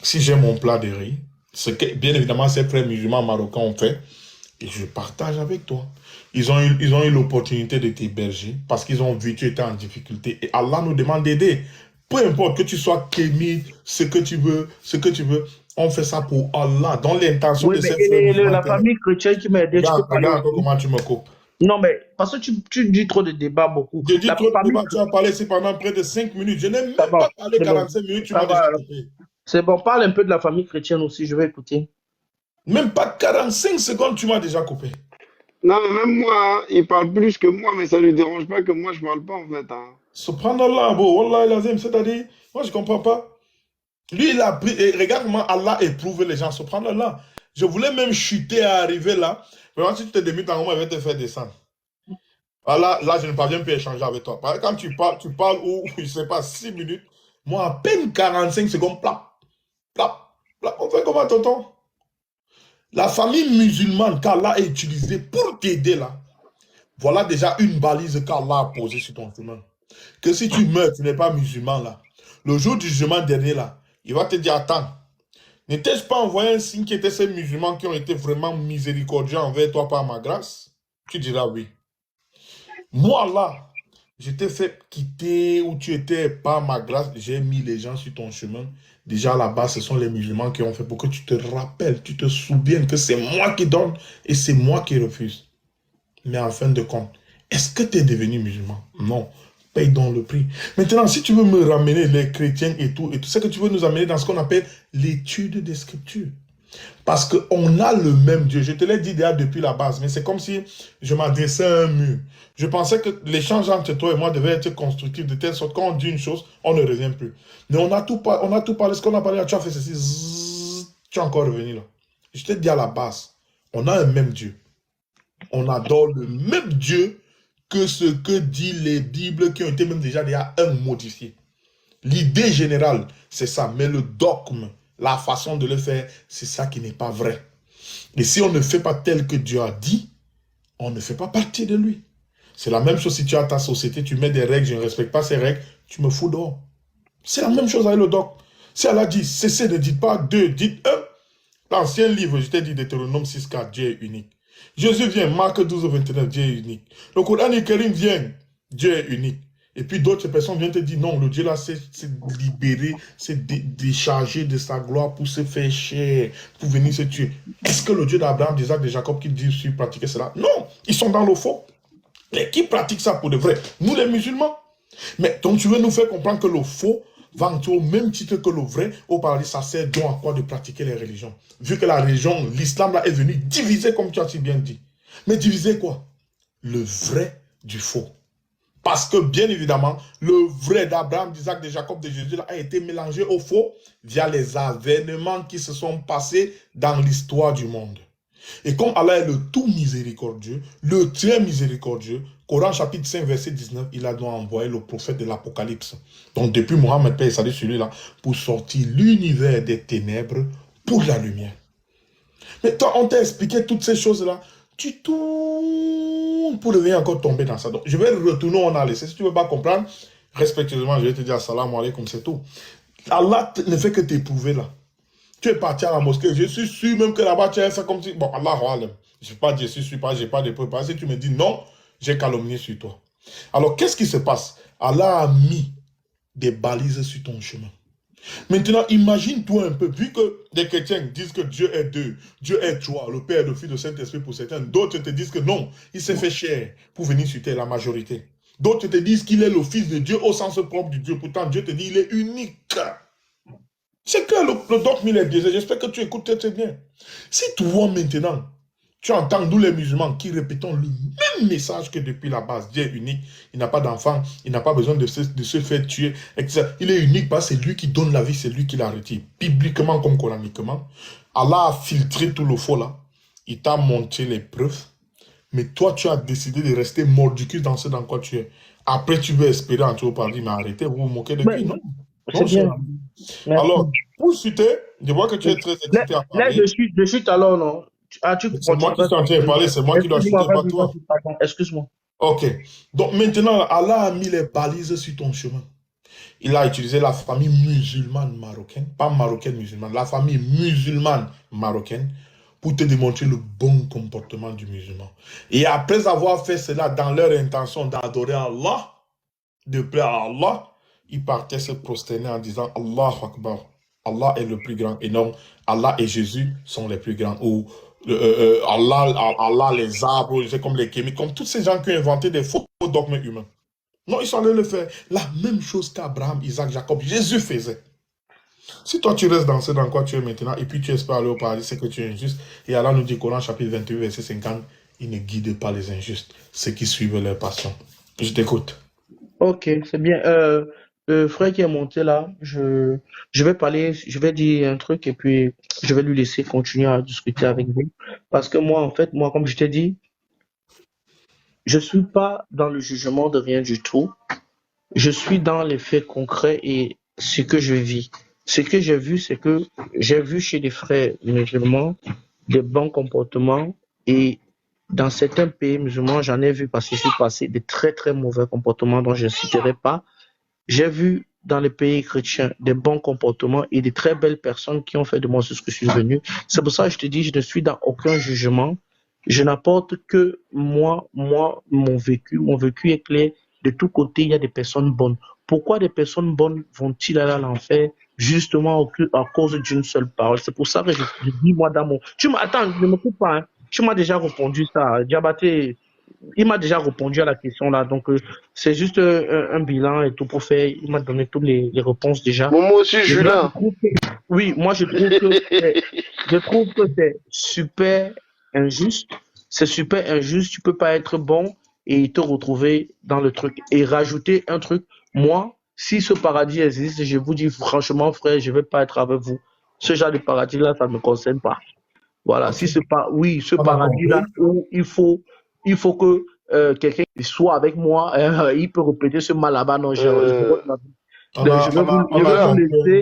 Si j'ai mon plat de riz, ce que, bien évidemment, ces frères musulmans marocains ont fait, et je partage avec toi. Ils ont eu l'opportunité de t'héberger parce qu'ils ont vu que tu étais en difficulté. Et Allah nous demande d'aider. Peu importe que tu sois kémite, ce que tu veux, on fait ça pour Allah, dans l'intention de cette la famille chrétienne qui m'a aidé. Regarde comment tu me coupes. Non, mais parce que tu dis trop de débats beaucoup. Je dis trop de débats, tu as parlé ici pendant près de 5 minutes. Je n'ai même pas parlé 45 minutes, tu m'as déjà coupé. C'est bon, parle un peu de la famille chrétienne aussi, je vais écouter. Même pas 45 secondes, tu m'as déjà coupé. Non, mais même moi, il parle plus que moi, mais ça ne lui dérange pas que moi, je ne parle pas, en fait. Hein. Subhanallah, Wallah lazim, c'est-à-dire, moi, je ne comprends pas. Lui, il a pris, et regarde comment Allah éprouve les gens, subhanallah. Je voulais même chuter à arriver là. Vraiment, si tu te démites en moment, il va te faire descendre. Voilà, là, je ne parviens plus à échanger avec toi. Quand tu parles où, je ne sais pas, 6 minutes, moi, à peine 45 secondes, plap. On fait comment, tonton? La famille musulmane qu'Allah a utilisée pour t'aider là, voilà déjà une balise qu'Allah a posée sur ton chemin. Que si tu meurs, tu n'es pas musulman là. Le jour du jugement dernier là, il va te dire, attends, n'étais-je pas envoyé un signe qui était ces musulmans qui ont été vraiment miséricordieux envers toi par ma grâce? Tu diras oui. Moi là, je t'ai fait quitter où tu étais par ma grâce. J'ai mis les gens sur ton chemin. Déjà là-bas, ce sont les musulmans qui ont fait pour que tu te rappelles, tu te souviennes que c'est moi qui donne et c'est moi qui refuse. Mais en fin de compte, est-ce que tu es devenu musulman? Non. Paye donc le prix. Maintenant, si tu veux me ramener les chrétiens et tout, c'est que tu veux nous amener dans ce qu'on appelle l'étude des Scriptures. Parce qu'on a le même Dieu. Je te l'ai dit déjà depuis la base, mais c'est comme si je m'adressais à un mur. Je pensais que l'échange entre toi et moi devait être constructif, de telle sorte qu'on dit une chose, on ne revient plus. Mais on a tout parlé, ce qu'on a parlé, tu as fait ceci, zzz, tu es encore revenu là. Je t'ai dit à la base, on a un même Dieu. On adore le même Dieu que ce que disent les Bibles qui ont été même déjà modifiées. L'idée générale, c'est ça, mais le dogme, la façon de le faire, c'est ça qui n'est pas vrai. Et si on ne fait pas tel que Dieu a dit, on ne fait pas partie de lui. C'est la même chose si tu as ta société, tu mets des règles, je ne respecte pas ces règles, tu me fous dehors. C'est la même chose avec le doc. Si Allah dit, cessez, ne dites pas deux, dites un. L'ancien livre, je t'ai dit Deutéronome 6.4, Dieu est unique. Jésus vient, Marc 12.29, Dieu est unique. Le Coran Karim vient, Dieu est unique. Et puis d'autres personnes viennent te dire, non, le Dieu là, c'est libéré, c'est déchargé de sa gloire pour se faire chair, pour venir se tuer. Est-ce que le Dieu d'Abraham, d'Isaac, de Jacob qui dit sur pratiquer cela? Non, ils sont dans le faux. Et qui pratique ça pour de vrai? Nous les musulmans. Mais donc tu veux nous faire comprendre que le faux va entrer au même titre que le vrai au paradis, ça sert donc à quoi de pratiquer les religions? Vu que la religion, l'islam là est venu diviser comme tu as si bien dit. Mais diviser quoi? Le vrai du faux. Parce que bien évidemment, le vrai d'Abraham, d'Isaac, de Jacob, de Jésus là, a été mélangé au faux via les avènements qui se sont passés dans l'histoire du monde. Et comme Allah est le tout miséricordieux, le très miséricordieux, Coran chapitre 5 verset 19, il a donc envoyé le prophète de l'Apocalypse. Donc depuis Mohammed, paix et salut celui-là, pour sortir l'univers des ténèbres pour la lumière. Mais toi, on t'a expliqué toutes ces choses-là, tu tournes pour ne rien encore tomber dans ça. Donc je vais retourner, on a laissé. Si tu ne veux pas comprendre, respectueusement, je vais te dire assalamu alaikum, c'est tout. Allah ne fait que t'éprouver là. Tu es parti à la mosquée, je suis sûr même que là-bas tu as fait comme si... Bon, Allah, je ne sais pas dire je suis pas, je n'ai pas de preuves. Si tu me dis non, j'ai calomnié sur toi. Alors, qu'est-ce qui se passe? Allah a mis des balises sur ton chemin. Maintenant, imagine-toi un peu, vu que les chrétiens disent que Dieu est deux, Dieu est trois, le Père, le Fils, le Saint-Esprit pour certains, d'autres te disent que non, il s'est fait chair pour venir sur terre, la majorité. D'autres te disent qu'il est le Fils de Dieu au sens propre du Dieu, pourtant Dieu te dit qu'il est unique. C'est que le dogme il est biaisé. J'espère que tu écoutes très bien. Si toi maintenant, tu entends nous les musulmans qui répétons le même message que depuis la base, Dieu est unique, il n'a pas d'enfant, il n'a pas besoin de se faire tuer, etc. Il est unique parce que c'est lui qui donne la vie, c'est lui qui la retire. Bibliquement comme coraniquement, Allah a filtré tout le faux là. Il t'a montré les preuves, mais toi tu as décidé de rester mordicus dans ce dans quoi tu es. Après tu veux espérer entrer au paradis, mais arrêtez, vous vous moquez de qui, non? C'est bien. Alors, pour citer, je vois que tu es très excité à parler. Là, je chute alors, non? C'est moi qui suis en train de parler, c'est moi qui dois chuter, pas toi. Excuse-moi. Ok. Donc maintenant, Allah a mis les balises sur ton chemin. Il a utilisé la famille musulmane marocaine, pas marocaine musulmane, la famille musulmane marocaine, pour te démontrer le bon comportement du musulman. Et après avoir fait cela dans leur intention d'adorer Allah, de plaire à Allah, ils partaient se prosterner en disant Allahu Akbar, Allah est le plus grand. Et non, Allah et Jésus sont les plus grands. Ou Allah, les arbres, c'est comme les kémiques, comme tous ces gens qui ont inventé des faux dogmes humains. Non, ils sont allés le faire. La même chose qu'Abraham, Isaac, Jacob, Jésus faisait. Si toi tu restes dans ce dans quoi tu es maintenant, et puis tu espères aller au paradis, c'est que tu es injuste. Et Allah nous dit, Coran chapitre 28, verset 50, il ne guide pas les injustes, ceux qui suivent leur passion. Je t'écoute. Ok, c'est bien. Le frère qui est monté là, je vais parler, je vais dire un truc et puis je vais lui laisser continuer à discuter avec vous. Parce que moi, en fait, moi, comme je t'ai dit, je suis pas dans le jugement de rien du tout. Je suis dans les faits concrets et ce que je vis. Ce que j'ai vu, c'est que j'ai vu chez les frères musulmans des bons comportements et dans certains pays musulmans, j'en ai vu parce que je suis passé des très très mauvais comportements dont je ne citerai pas. J'ai vu dans les pays chrétiens des bons comportements et des très belles personnes qui ont fait de moi ce que je suis devenu. C'est pour ça que je te dis, je ne suis dans aucun jugement. Je n'apporte que mon vécu. Mon vécu est clair. De tous côtés, il y a des personnes bonnes. Pourquoi des personnes bonnes vont-ils aller à l'enfer? Justement à cause d'une seule parole. C'est pour ça que je dis, moi, dans mon... Attends, ne me coupe pas. Hein. Tu m'as déjà répondu ça. Diabaté, il m'a déjà répondu à la question là. Donc, c'est juste un bilan et tout pour faire. Il m'a donné toutes les réponses déjà. Bon, moi aussi, je suis là. Oui, moi, je trouve que c'est super injuste. C'est super injuste. Tu peux pas être bon et te retrouver dans le truc. Et rajouter un truc. Moi, si ce paradis existe, je vous dis franchement, frère, je vais pas être avec vous. Ce genre de paradis-là, ça ne me concerne pas. Voilà. Okay. Si c'est pas, oui, ce paradis-là où il faut que quelqu'un soit avec moi, il peut répéter ce mal là-bas. Non, Je vais vous laisser.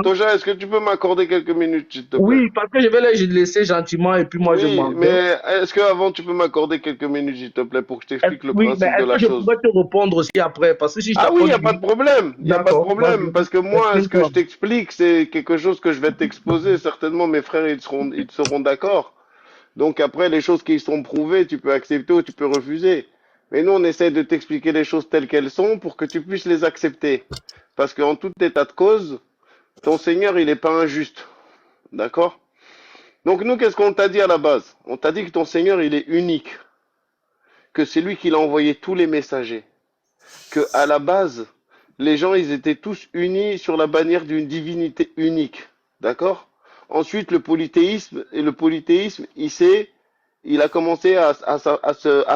Toja, est-ce que tu peux m'accorder quelques minutes, s'il te plaît? Oui, parce que je vais les laisser gentiment et puis moi je m'en vais. Mais est-ce qu'avant tu peux m'accorder quelques minutes, s'il te plaît, pour que je t'explique le principe de la chose? Je pourrais te répondre aussi après, parce que si je oui, il n'y a pas de problème. Il n'y a pas de problème, parce que moi, ce que je t'explique, c'est quelque chose que je vais t'exposer. Certainement, mes frères, ils seront d'accord. Donc après, les choses qui sont prouvées, tu peux accepter ou tu peux refuser. Mais nous, on essaie de t'expliquer les choses telles qu'elles sont pour que tu puisses les accepter. Parce qu'en tout état de cause, ton Seigneur, il n'est pas injuste. D'accord? Donc nous, qu'est-ce qu'on t'a dit à la base? On t'a dit que ton Seigneur, il est unique. Que c'est lui qui l'a envoyé tous les messagers. Que à la base, les gens, ils étaient tous unis sur la bannière d'une divinité unique. D'accord? Ensuite, le polythéisme, il a commencé à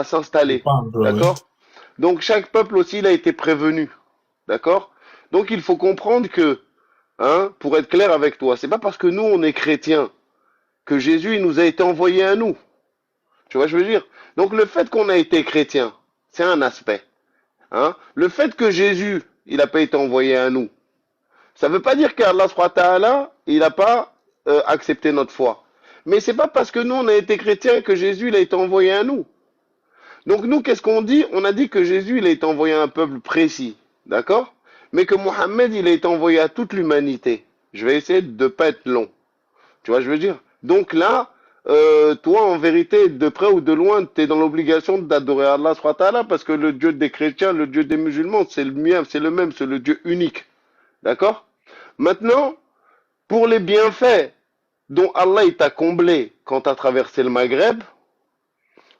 s'installer. D'accord? Donc, chaque peuple aussi, il a été prévenu. D'accord? Donc, il faut comprendre que, pour être clair avec toi, c'est pas parce que nous, on est chrétiens, que Jésus, il nous a été envoyé à nous. Tu vois, je veux dire? Donc, le fait qu'on a été chrétien, c'est un aspect. Le fait que Jésus, il n'a pas été envoyé à nous, ça ne veut pas dire qu'Allah subhanahu wa ta'ala, il n'a pas accepté notre foi. Mais c'est pas parce que nous, on a été chrétiens que Jésus, il a été envoyé à nous. Donc nous, qu'est-ce qu'on dit? On a dit que Jésus, il a été envoyé à un peuple précis. D'accord? Mais que Mohammed, il a été envoyé à toute l'humanité. Je vais essayer de ne pas être long. Tu vois, je veux dire? Donc là, toi, en vérité, de près ou de loin, tu es dans l'obligation d'adorer Allah subhanahu wa ta'ala, parce que le Dieu des chrétiens, le Dieu des musulmans, c'est le même, c'est le Dieu unique. D'accord? Maintenant, pour les bienfaits dont Allah t'a comblé quand tu as traversé le Maghreb,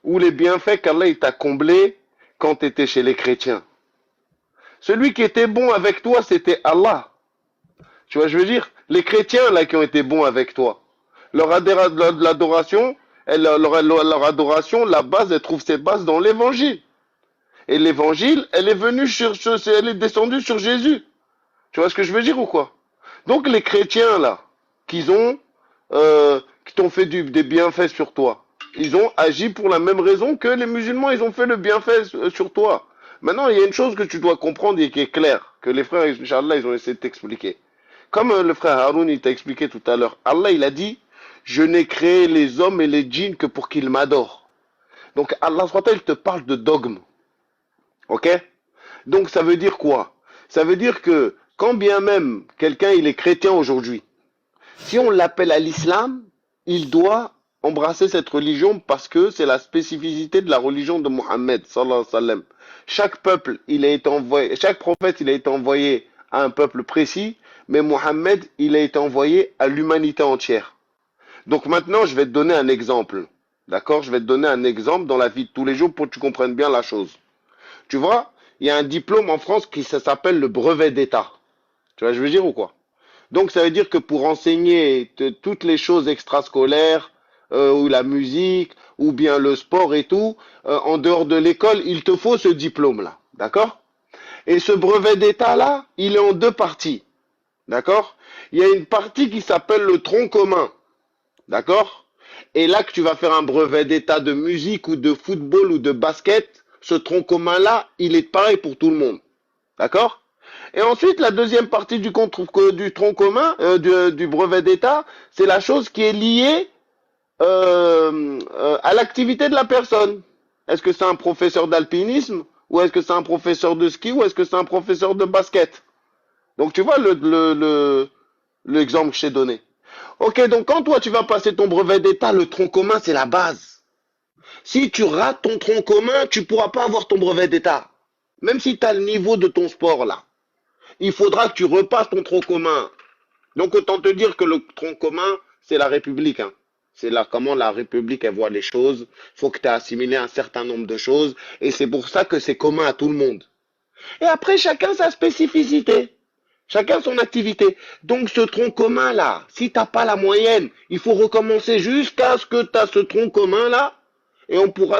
ou les bienfaits qu'Allah t'a comblé quand tu étais chez les chrétiens. Celui qui était bon avec toi, c'était Allah. Tu vois, je veux dire, les chrétiens là qui ont été bons avec toi, leur adoration, leur adoration, la base, elle trouve ses bases dans l'évangile. Et l'évangile, elle est descendue sur Jésus. Tu vois ce que je veux dire ou quoi? Donc les chrétiens là, qui t'ont fait des bienfaits sur toi, ils ont agi pour la même raison que les musulmans, ils ont fait le bienfait sur toi. Maintenant, il y a une chose que tu dois comprendre et qui est claire, que les frères, Inch'Allah, ils ont essayé de t'expliquer. Comme le frère Haroun, il t'a expliqué tout à l'heure, Allah, il a dit, je n'ai créé les hommes et les djinns que pour qu'ils m'adorent. Donc Allah, il te parle de dogme. Ok? Donc ça veut dire quoi? Ça veut dire que quand bien même quelqu'un il est chrétien aujourd'hui, si on l'appelle à l'islam, il doit embrasser cette religion parce que c'est la spécificité de la religion de Mohammed sallallahu alayhi wa sallam. Chaque peuple, chaque prophète, il a été envoyé à un peuple précis, mais Mohammed, il a été envoyé à l'humanité entière. Donc maintenant, je vais te donner un exemple. D'accord? Je vais te donner un exemple dans la vie de tous les jours pour que tu comprennes bien la chose. Tu vois, il y a un diplôme en France qui s'appelle le brevet d'État. Tu vois, je veux dire ou quoi? Donc ça veut dire que pour enseigner toutes les choses extrascolaires, ou la musique, ou bien le sport et tout, en dehors de l'école, il te faut ce diplôme-là. D'accord? Et ce brevet d'État-là, il est en deux parties. D'accord? Il y a une partie qui s'appelle le tronc commun. D'accord? Et là que tu vas faire un brevet d'état de musique ou de football ou de basket, ce tronc commun-là, il est pareil pour tout le monde. D'accord? Et ensuite, la deuxième partie du tronc commun, du brevet d'état, c'est la chose qui est liée à l'activité de la personne. Est-ce que c'est un professeur d'alpinisme, ou est-ce que c'est un professeur de ski, ou est-ce que c'est un professeur de basket? Donc tu vois l'exemple que je t'ai donné. Ok, donc quand toi tu vas passer ton brevet d'état, le tronc commun c'est la base. Si tu rates ton tronc commun, tu ne pourras pas avoir ton brevet d'état. Même si tu as le niveau de ton sport là. Il faudra que tu repasses ton tronc commun. Donc autant te dire que le tronc commun, c'est la République. C'est là comment la République elle voit les choses. Il faut que tu aies assimilé un certain nombre de choses. Et c'est pour ça que c'est commun à tout le monde. Et après, chacun sa spécificité. Chacun son activité. Donc ce tronc commun là, si tu n'as pas la moyenne, il faut recommencer jusqu'à ce que tu as ce tronc commun là. Et on pourra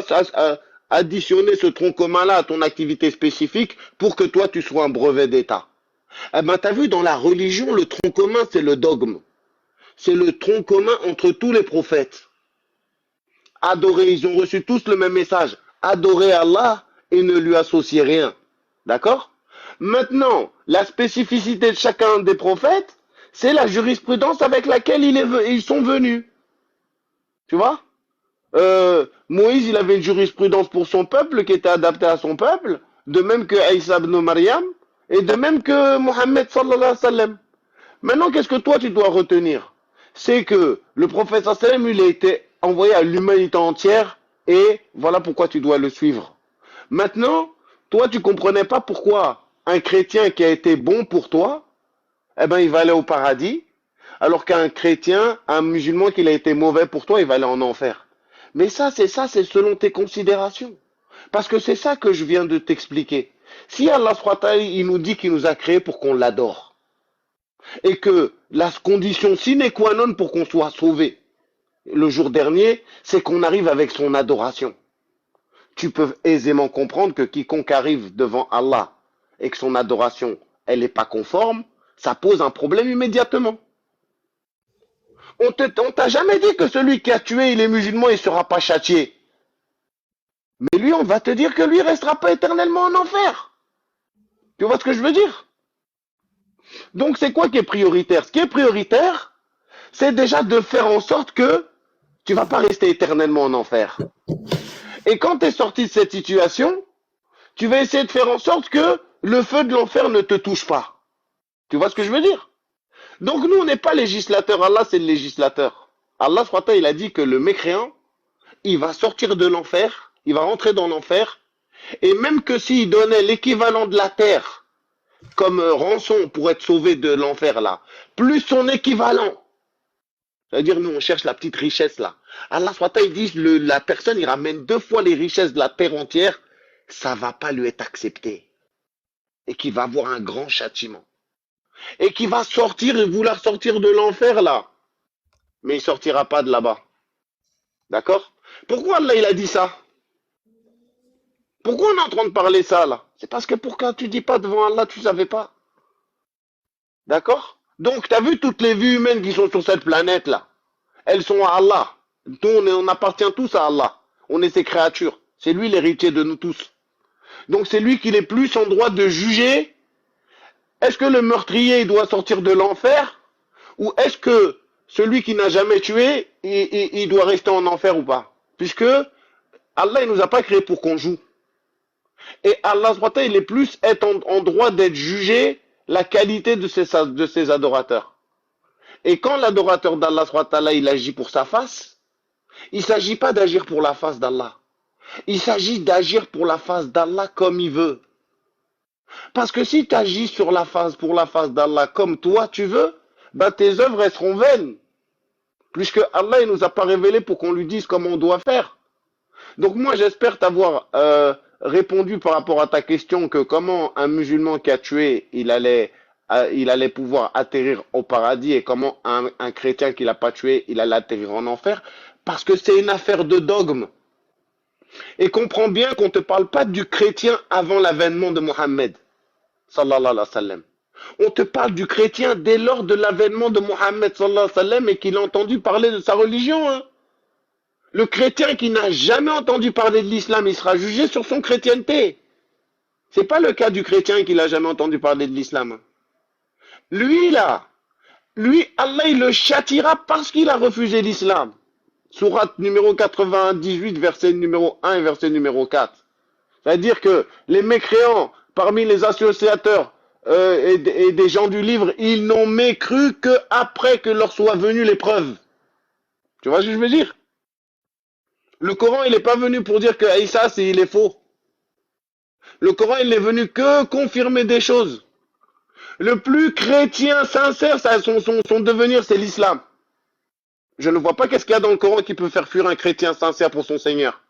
additionner ce tronc commun là à ton activité spécifique pour que toi tu sois un brevet d'état. Eh ben, tu as vu, dans la religion, le tronc commun, c'est le dogme. C'est le tronc commun entre tous les prophètes. Adorer, ils ont reçu tous le même message. Adorer Allah et ne lui associer rien. D'accord? Maintenant, la spécificité de chacun des prophètes, c'est la jurisprudence avec laquelle ils sont venus. Tu vois? Moïse, il avait une jurisprudence pour son peuple qui était adaptée à son peuple, de même que Aïssa ibn Maryam, et de même que Mohammed sallallahu alayhi wa sallam. Maintenant, qu'est-ce que toi tu dois retenir? C'est que le prophète sallallahu alayhi wa sallam, il a été envoyé à l'humanité entière, et voilà pourquoi tu dois le suivre. Maintenant, toi tu comprenais pas pourquoi un chrétien qui a été bon pour toi, eh ben il va aller au paradis, alors qu'un chrétien, un musulman qui a été mauvais pour toi, il va aller en enfer. Mais ça, c'est selon tes considérations. Parce que c'est ça que je viens de t'expliquer. Si Allah il nous dit qu'il nous a créés pour qu'on l'adore, et que la condition sine qua non pour qu'on soit sauvé le jour dernier, c'est qu'on arrive avec son adoration. Tu peux aisément comprendre que quiconque arrive devant Allah et que son adoration, elle n'est pas conforme, ça pose un problème immédiatement. On t'a jamais dit que celui qui a tué les musulmans, il ne sera pas châtié. Mais lui, on va te dire que lui ne restera pas éternellement en enfer. Tu vois ce que je veux dire? Donc c'est quoi qui est prioritaire? Ce qui est prioritaire, c'est déjà de faire en sorte que tu ne vas pas rester éternellement en enfer. Et quand tu es sorti de cette situation, tu vas essayer de faire en sorte que le feu de l'enfer ne te touche pas. Tu vois ce que je veux dire? Donc nous, on n'est pas législateur. Allah, c'est le législateur. Allah, il a dit que le mécréant, il va sortir de l'enfer, il va rentrer dans l'enfer, et même que s'il donnait l'équivalent de la terre comme rançon pour être sauvé de l'enfer là, plus son équivalent, c'est-à-dire nous, on cherche la petite richesse là. Allah, il dit la personne, il ramène 2 fois les richesses de la terre entière, ça va pas lui être accepté. Et qu'il va avoir un grand châtiment. Et qui va sortir et vouloir sortir de l'enfer là. Mais il sortira pas de là-bas. D'accord? Pourquoi Allah il a dit ça? Pourquoi on est en train de parler ça là? C'est parce que pourquoi tu dis pas devant Allah, tu savais pas. D'accord? Donc tu as vu toutes les vies humaines qui sont sur cette planète là. Elles sont à Allah. On appartient tous à Allah. On est ses créatures. C'est lui l'héritier de nous tous. Donc c'est lui qui est plus en droit de juger. Est-ce que le meurtrier il doit sortir de l'enfer? Ou est-ce que celui qui n'a jamais tué, il doit rester en enfer ou pas? Puisque Allah, il nous a pas créé pour qu'on joue. Et Allah, il est plus en droit d'être jugé la qualité de ses adorateurs. Et quand l'adorateur d'Allah, il agit pour sa face, il ne s'agit pas d'agir pour la face d'Allah. Il s'agit d'agir pour la face d'Allah comme il veut. Parce que si tu agis pour la face d'Allah comme toi tu veux, bah tes œuvres elles seront vaines. Puisque Allah il nous a pas révélé pour qu'on lui dise comment on doit faire. Donc moi j'espère t'avoir répondu par rapport à ta question que comment un musulman qui a tué, il allait pouvoir atterrir au paradis et comment un chrétien qui l'a pas tué, il allait atterrir en enfer. Parce que c'est une affaire de dogme. Et comprends bien qu'on ne te parle pas du chrétien avant l'avènement de Mohammed, sallallahu alayhi wa sallam. On te parle du chrétien dès lors de l'avènement de Mohammed, sallallahu alayhi wa sallam, et qu'il a entendu parler de sa religion. Hein. Le chrétien qui n'a jamais entendu parler de l'islam, il sera jugé sur son chrétienté. C'est pas le cas du chrétien qui n'a jamais entendu parler de l'islam. Lui, Allah, il le châtira parce qu'il a refusé l'islam. Sourate numéro 98, verset numéro 1 et verset numéro 4. C'est-à-dire que les mécréants, parmi les associateurs et des gens du livre, ils n'ont mécru qu'après que leur soit venue l'épreuve. Tu vois ce que je veux dire? Le Coran, il n'est pas venu pour dire que Aïssa, il est faux. Le Coran, il n'est venu que confirmer des choses. Le plus chrétien sincère, son devenir, c'est l'islam. Je ne vois pas qu'est-ce qu'il y a dans le Coran qui peut faire fuir un chrétien sincère pour son Seigneur.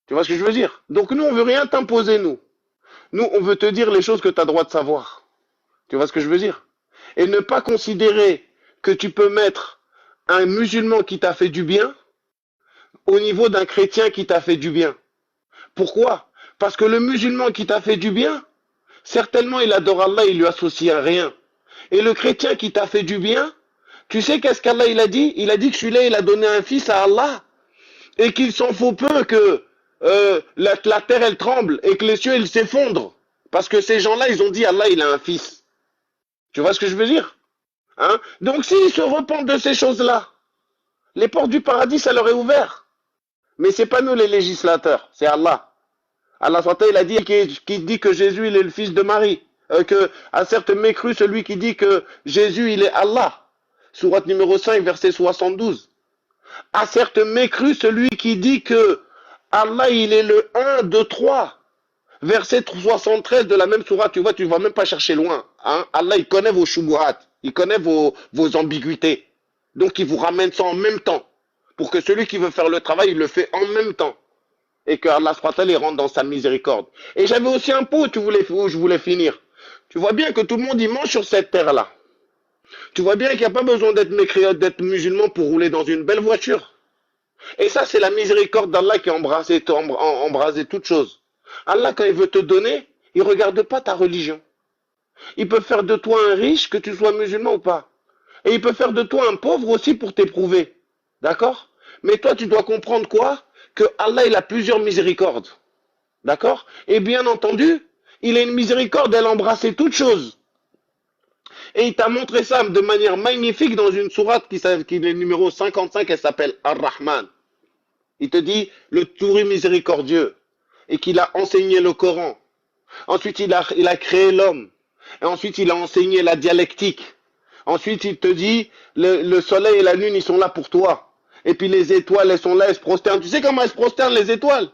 Tu vois ce que je veux dire? Donc nous, on veut rien t'imposer, nous. Nous, on veut te dire les choses que tu as droit de savoir. Tu vois ce que je veux dire? Et ne pas considérer que tu peux mettre un musulman qui t'a fait du bien au niveau d'un chrétien qui t'a fait du bien. Pourquoi? Parce que le musulman qui t'a fait du bien, certainement il adore Allah, il lui associe à rien. Et le chrétien qui t'a fait du bien, tu sais qu'est-ce qu'Allah il a dit? Il a dit que celui-là, il a donné un fils à Allah et qu'il s'en faut peu que la terre elle tremble et que les cieux ils s'effondrent Parce que ces gens-là, ils ont dit Allah, il a un fils. Tu vois ce que je veux dire? Hein? Donc s'ils se repentent de ces choses-là, les portes du paradis, ça leur est ouvert. Mais c'est pas nous les législateurs, c'est Allah. Allah il a dit qui dit que Jésus il est le fils de Marie. Que a certes mécru celui qui dit que Jésus il est Allah. Sourate numéro 5, verset 72. A certes mécru celui qui dit que Allah il est le 1, 2, 3. Verset 73 de la même sourate, tu vois, tu ne vas même pas chercher loin. Hein? Allah il connaît vos shubuhat, il connaît vos ambiguïtés. Donc il vous ramène ça en même temps. Pour que celui qui veut faire le travail, il le fait en même temps. Et que Allah il rentre dans sa miséricorde. Et j'avais aussi un pot où je voulais finir. Tu vois bien que tout le monde y mange sur cette terre-là. Tu vois bien qu'il n'y a pas besoin d'être mécréant, d'être musulman pour rouler dans une belle voiture. Et ça, c'est la miséricorde d'Allah qui a embrasé toute chose. Allah, quand il veut te donner, il ne regarde pas ta religion. Il peut faire de toi un riche, que tu sois musulman ou pas. Et il peut faire de toi un pauvre aussi pour t'éprouver. D'accord? Mais toi, tu dois comprendre quoi? Que Allah, il a plusieurs miséricordes. D'accord? Et bien entendu, il a une miséricorde, elle embrassait toutes choses. Et il t'a montré ça de manière magnifique dans une sourate qui est numéro 55, elle s'appelle Ar-Rahman. Il te dit le tout miséricordieux et qu'il a enseigné le Coran. Ensuite, il a créé l'homme. Et ensuite, il a enseigné la dialectique. Ensuite, il te dit le soleil et la lune, ils sont là pour toi. Et puis les étoiles, elles sont là, elles se prosternent. Tu sais comment elles se prosternent, les étoiles?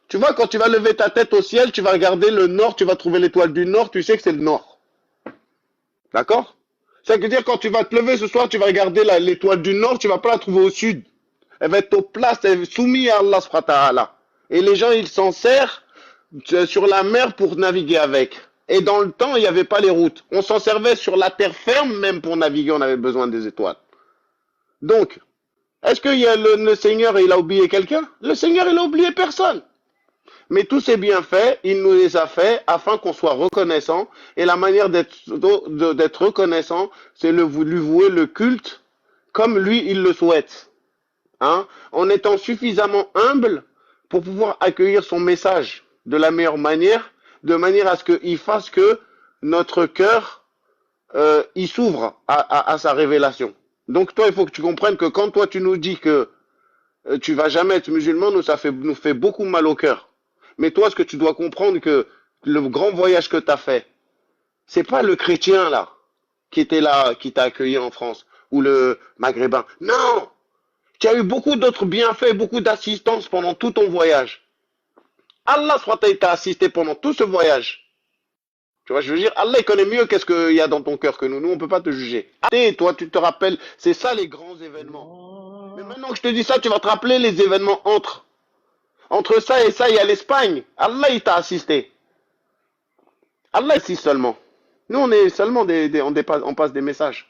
Tu vois, quand tu vas lever ta tête au ciel, tu vas regarder le nord, tu vas trouver l'étoile du nord, tu sais que c'est le nord. D'accord? Ça veut dire quand tu vas te lever ce soir, tu vas regarder l'étoile du nord, tu vas pas la trouver au sud. Elle va être au place, elle est soumise à Allah subhanahu wa ta'ala. Et les gens, ils s'en servent sur la mer pour naviguer avec. Et dans le temps, il n'y avait pas les routes. On s'en servait sur la terre ferme, même pour naviguer, on avait besoin des étoiles. Donc, est-ce que le Seigneur, il a oublié quelqu'un? Le Seigneur, il a oublié personne. Mais tous ces bienfaits, il nous les a faits afin qu'on soit reconnaissant. Et la manière d'être reconnaissant, c'est lui vouer le culte comme lui, il le souhaite. Hein? En étant suffisamment humble pour pouvoir accueillir son message de la meilleure manière, de manière à ce qu'il fasse que notre cœur il s'ouvre à sa révélation. Donc toi, il faut que tu comprennes que quand toi tu nous dis que tu vas jamais être musulman, nous fait beaucoup mal au cœur. Mais toi, ce que tu dois comprendre que le grand voyage que tu as fait, c'est pas le chrétien là qui était là, qui t'a accueilli en France, ou le maghrébin. Non! Tu as eu beaucoup d'autres bienfaits, beaucoup d'assistance pendant tout ton voyage. Allah t'a assisté pendant tout ce voyage. Tu vois, je veux dire, Allah il connaît mieux qu'est-ce qu'il y a dans ton cœur que nous. Nous, on ne peut pas te juger. Et toi, tu te rappelles, c'est ça les grands événements. Mais maintenant que je te dis ça, tu vas te rappeler les événements entre. Entre ça et ça, il y a l'Espagne. Allah, il t'a assisté. Allah assiste seulement. Nous, on est seulement on passe des messages.